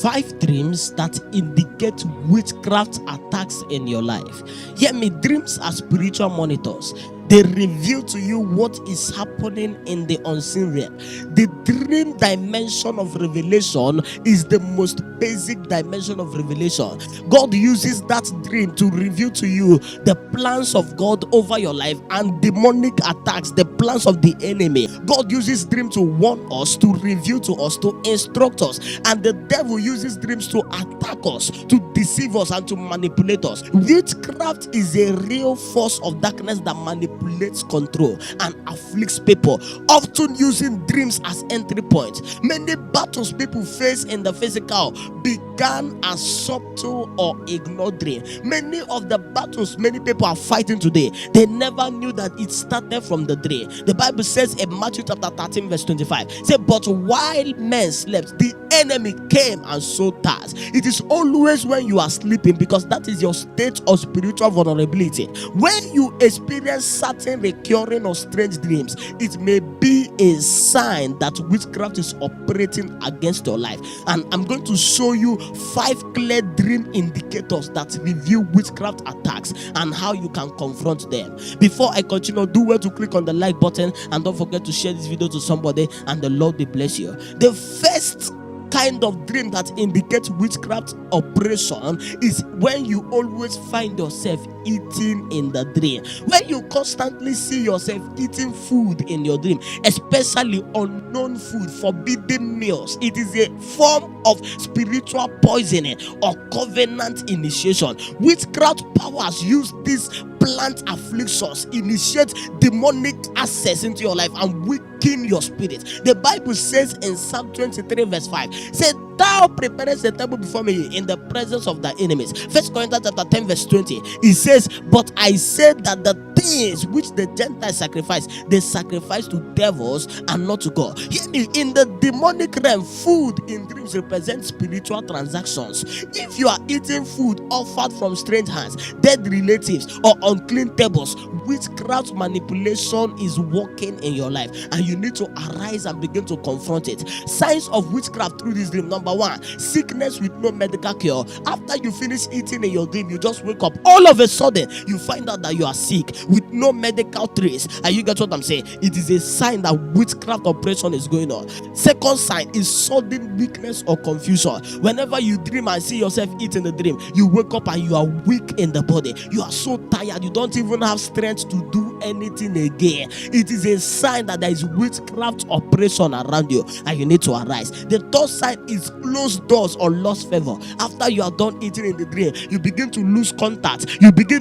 5 dreams that indicate witchcraft attacks in your life. Hear me, dreams are spiritual monitors. They reveal to you what is happening in the unseen realm. The dream dimension of revelation is the most basic dimension of revelation. God uses that dream to reveal to you the plans of God over your life and demonic attacks, the plans of the enemy. God uses dreams to warn us, to reveal to us, to instruct us, and the devil uses dreams to attack us, to deceive us, and to manipulate us. Witchcraft is a real force of darkness that manipulates, control, and afflicts people, often using dreams as entry points. Many battles people face in the physical began as subtle or ignored dream. Many of the battles many people are fighting today, they never knew that it started from the dream. The Bible says in Matthew chapter 13 verse 25, say, but while men slept, the enemy came and sowed tares. It is always when you are sleeping, because that is your state of spiritual vulnerability. When you experience certain recurring or strange dreams, it may be a sign that witchcraft is operating against your life. And I'm going to show you 5 clear dream indicators that reveal witchcraft attacks and how you can confront them. Before I continue, do well to click on the like button and don't forget to share this video to somebody, and the Lord will bless you. The first kind of dream that indicates witchcraft operation is when you always find yourself eating in the dream. When you constantly see yourself eating food in your dream, especially unknown food, forbidden meals, it is a form of spiritual poisoning or covenant initiation. Witchcraft powers use these plant afflictions, initiate demonic access into your life and weaken your spirit. The Bible says in Psalm 23 verse 5, said, thou preparest a table before me in the presence of thy enemies. 1 Corinthians chapter 10 verse 20, it says, but I said that the things which the Gentiles sacrifice, they sacrifice to devils and not to God. Hear me, in the demonic realm, food in dreams represents spiritual transactions. If you are eating food offered from strange hands, dead relatives, or unclean tables, witchcraft manipulation is working in your life, and you need to arise and begin to confront it. Signs of witchcraft through this dream. Number 1, sickness with no medical cure. After you finish eating in your dream, you just wake up, all of a sudden you find out that you are sick with no medical trace. And you get what I'm saying? It is a sign that witchcraft operation is going on. Second sign is sudden weakness or confusion. Whenever you dream and see yourself eating the dream, you wake up and you are weak in the body. You are so tired, you don't even have strength to do anything again. It is a sign that there is witchcraft operation around you, and you need to arise. The third sign is closed doors or lost favor. After you are done eating in the dream, you begin to lose contact.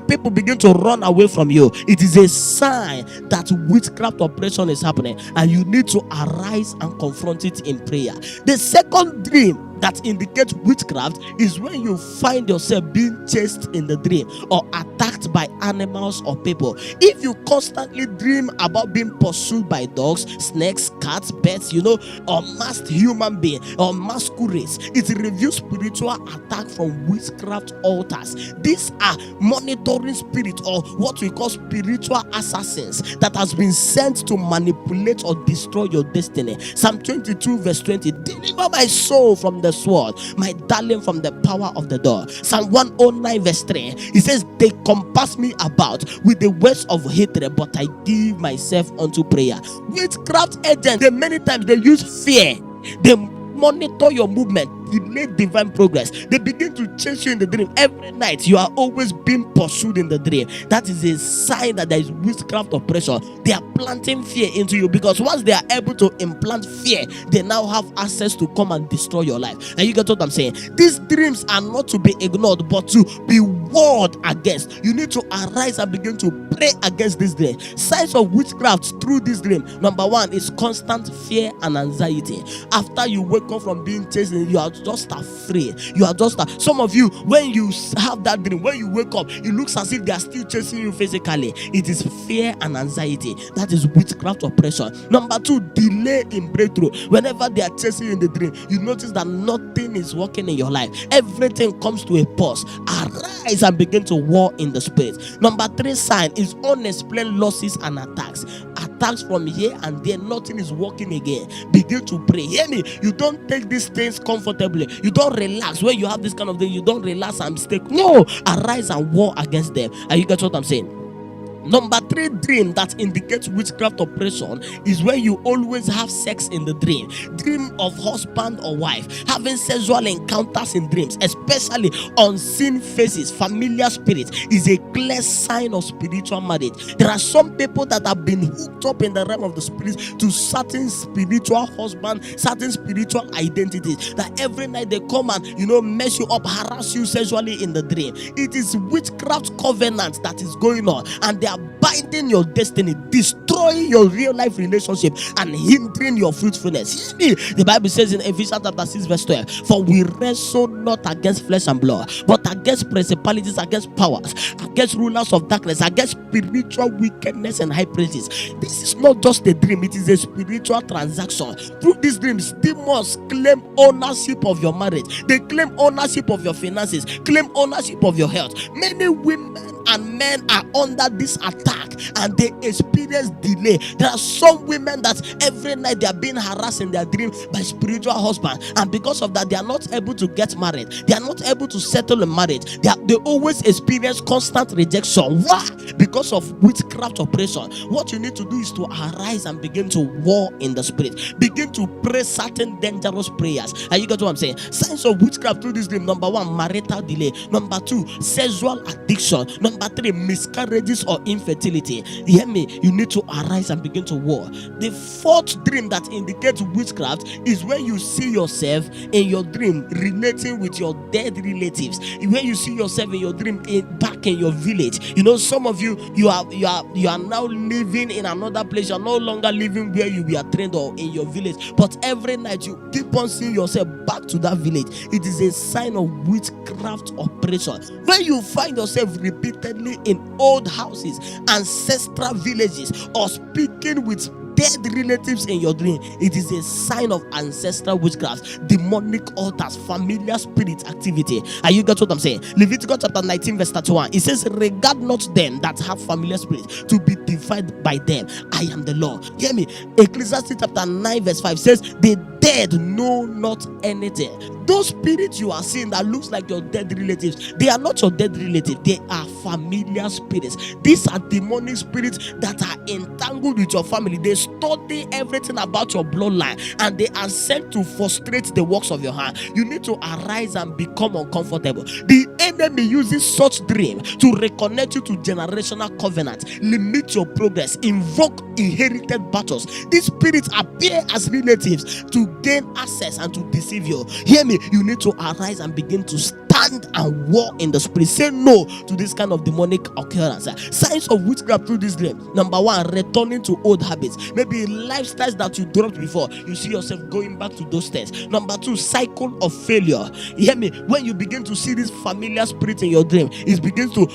People begin to run away from you. It is a sign that witchcraft operation is happening, and you need to arise and confront it in prayer. The second dream that indicates witchcraft is when you find yourself being chased in the dream or attacked by animals or people. If you constantly dream about being pursued by dogs, snakes, cats, pets, or masked human being or masquerades, it reveals spiritual attack from witchcraft altars. These are monitoring spirits, or what we call spiritual assassins, that has been sent to manipulate or destroy your destiny. Psalm 22 verse 20, deliver my soul from the sword, my darling from the power of the door. Psalm 109 verse 3, it says, they compass me about with the words of hatred, but I give myself unto prayer. Witchcraft agents, many times they use fear. They monitor your movement, delay divine progress. They begin to chase you in the dream. Every night you are always being pursued in the dream. That is a sign that there is witchcraft oppression. They are planting fear into you, because once they are able to implant fear, they now have access to come and destroy your life. And you get what I'm saying? These dreams are not to be ignored, but to be warned against. You need to arise and begin to pray against this dream. Signs of witchcraft through this dream. Number 1 is constant fear and anxiety. After you wake up from being chased, you are just afraid. You are just some of you, when you have that dream, when you wake up, it looks as if they are still chasing you physically. It is fear and anxiety. That is witchcraft oppression. Number 2, delay in breakthrough. Whenever they are chasing you in the dream, you notice that nothing is working in your life. Everything comes to a pause. Arise and begin to war in the spirit. Number 3 sign is unexplained losses and attacks. attacks from here and there, nothing is working again. Begin to pray. Hear me. You don't take these things comfortably. You don't relax. When you have this kind of thing, you don't relax and stay. No, arise and war against them. Are you get what I'm saying? Number 3 dream that indicates witchcraft operation is when you always have sex in the dream. Dream of husband or wife having sexual encounters in dreams, especially unseen faces, familiar spirits, is a clear sign of spiritual marriage. There are some people that have been hooked up in the realm of the spirit to certain spiritual husband, certain spiritual identities, that every night they come and mess you up, harass you sexually in the dream. It is witchcraft covenant that is going on, and they are binding your destiny, destroying your real life relationship, and hindering your fruitfulness. Hear me. The Bible says in Ephesians chapter 6 verse 12, for we wrestle not against flesh and blood, but against principalities, against powers, against rulers of darkness, against spiritual wickedness and high places. This is not just a dream, it is a spiritual transaction. Through these dreams, demons claim ownership of your marriage, they claim ownership of your finances, claim ownership of your health. Many women and men are under this attack and they experience delay. There are some women that every night they are being harassed in their dream by spiritual husband, and because of that they are not able to get married, they are not able to settle in marriage. They always experience constant rejection. Why? Because of witchcraft operation. What you need to do is to arise and begin to war in the spirit. Begin to pray certain dangerous prayers. And you got what I'm saying? Signs of witchcraft through this dream: number 1, marital delay; number 2, sexual addiction; number 3, miscarriages or infertility. Hear me. You need to arise and begin to war. The 4th dream that indicates witchcraft is when you see yourself in your dream relating with your dead relatives. When you see yourself in your dream back in your village. Some of you are now living in another place. You are no longer living where you were trained or in your village, but every night you keep on seeing yourself back to that village. It is a sign of witchcraft operation. When you find yourself repeatedly in old houses, ancestral villages, or speaking with dead relatives in your dream, it is a sign of ancestral witchcraft, demonic altars, familiar spirit activity. Are you got what I'm saying? Leviticus chapter 19 verse 31, it says, regard not them that have familiar spirits, to be defied by them. I am the Lord. Hear me. Ecclesiastes chapter 9 verse 5 says, the dead know not anything. Those spirits you are seeing that looks like your dead relatives, they are not your dead relatives, they are familiar spirits. These are demonic spirits that are entangled with your family. They study everything about your bloodline, and they are sent to frustrate the works of your hand. You need to arise and become uncomfortable. The enemy uses such dream to reconnect you to generational covenants, limit your progress, invoke inherited battles. These spirits appear as relatives to gain access and to deceive you. Hear me. You need to arise and begin to stand and war in the spirit. Say no to this kind of demonic occurrence. Signs of witchcraft through this dream: number 1, returning to old habits, maybe lifestyles that you dropped before. You see yourself going back to those things. Number 2, cycle of failure. Hear me. When you begin to see this familiar spirit in your dream, it begins to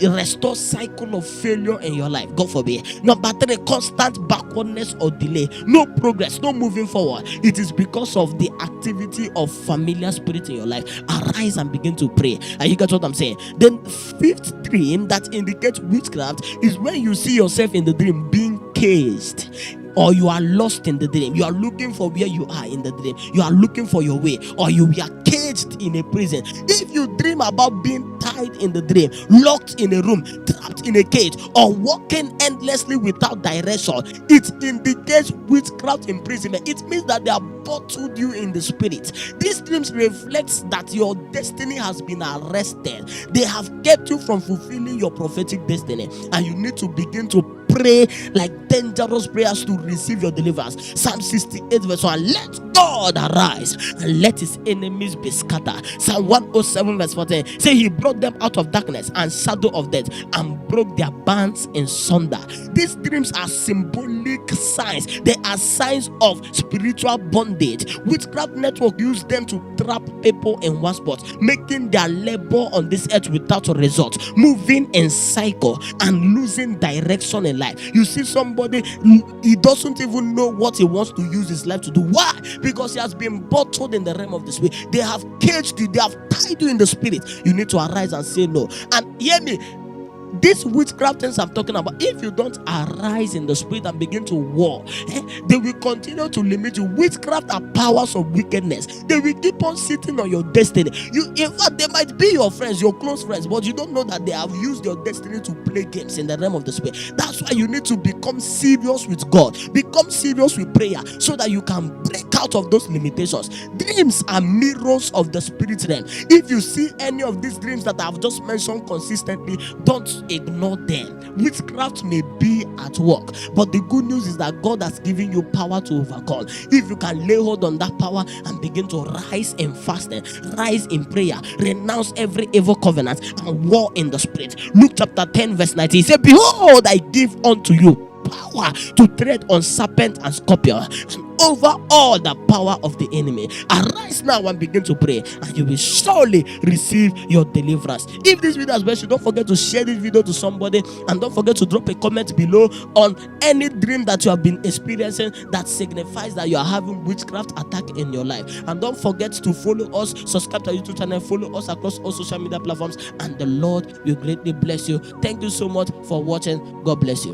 restore cycle of failure in your life. God forbid. Number 3, constant backwardness or delay, no progress, no moving forward. It is because of the activity of familiar spirit in your life. Arise and begin to pray. And you got what I'm saying? Then 5th dream that indicates witchcraft is when you see yourself in the dream being caged, or you are lost in the dream. You are looking for where you are in the dream. You are looking for your way, or you are caged in a prison. If you dream about being tied in the dream, locked in a room, trapped in a cage, or walking endlessly without direction, it indicates witchcraft imprisonment. It means that they have bottled you in the spirit. These dreams reflects that your destiny has been arrested. They have kept you from fulfilling your prophetic destiny, and you need to begin to pray like dangerous prayers to receive your deliverance. Psalm 68 verse 1, let God arise and let his enemies be scattered. Psalm 107 verse 14, say he brought them out of darkness and shadow of death and broke their bands in sunder. These dreams are symbolic signs. They are signs of spiritual bondage. Witchcraft network use them to trap people in one spot, making their labor on this earth without a result, moving in cycle and losing direction in life. You see somebody, he doesn't even know what he wants to use his life to do. Why? Because he has been bottled in the realm of the spirit. They have caged you, they have tied you in the spirit. You need to arise and say no. And hear me, These witchcraft things I'm talking about, if you don't arise in the spirit and begin to war, they will continue to limit you. Witchcraft are powers of wickedness. They will keep on sitting on your destiny. In fact, they might be your friends, your close friends, but you don't know that they have used your destiny to play games in the realm of the spirit. That's why you need to become serious with God, become serious with prayer, so that you can break out of those limitations. Dreams are mirrors of the spirit realm. If you see any of these dreams that I've just mentioned consistently, don't ignore them. Witchcraft may be at work, but the good news is that God has given you power to overcome. If you can lay hold on that power and begin to rise in fasting, rise in prayer, renounce every evil covenant and war in the spirit. Luke chapter 10 verse 19, he said, behold, I give unto you power to tread on serpent and scorpion, and over all the power of the enemy. Arise now and begin to pray, and you will surely receive your deliverance. If this video has blessed you, don't forget to share this video to somebody, and don't forget to drop a comment below on any dream that you have been experiencing that signifies that you are having witchcraft attack in your life. And don't forget to follow us, subscribe to our YouTube channel, follow us across all social media platforms, and the Lord will greatly bless you. Thank you so much for watching. God bless you.